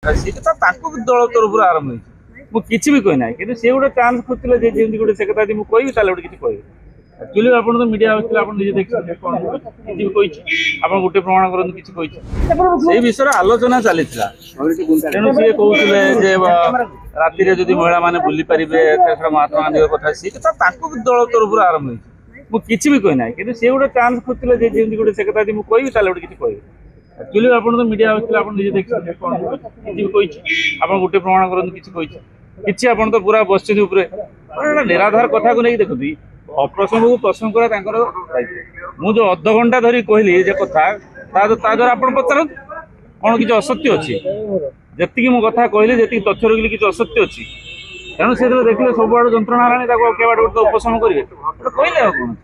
कथा सीटा दल तरफ आरंभ हो किसी भी कही ना कि सी गोटे चान्स खोजते जमी गोटे से कथा मुझे कहि गोटे किसी कह एक्चुअली आप तो मीडिया आते आप निजे देखिए आप गोटे प्रमाण करूँ किसी कही विषय आलोचना चली तेणु सी कहते राति जदि महिला मैंने बुली पारे महात्मा गांधी कथा सीटा दल तरफ आरंभ हो किसी भी कही ना कि सी गोटे चान्स खोजते जमी गोटे से कथा मुझे कहि गोटे किसी कह एक्चुअली आप तो मीडिया आते आप निजे देखिए किसी कही आप गोटे प्रमाण करूँ किसी कही किसी आप तो पूरा बस निराधार कथा को नहीं देखुदी अप्रसंग को प्रसंग करा मुझे अध घंटा धरी कहली जे कथा द्वारा आप पचार कौन किसी असत्य अच्छी जी मो कथा कहली जी तथ्य रखिली किसी असत्य अच्छी तेणु से देखिए सब आड़ जंत्रणा है उपशम करेंगे कहले कौन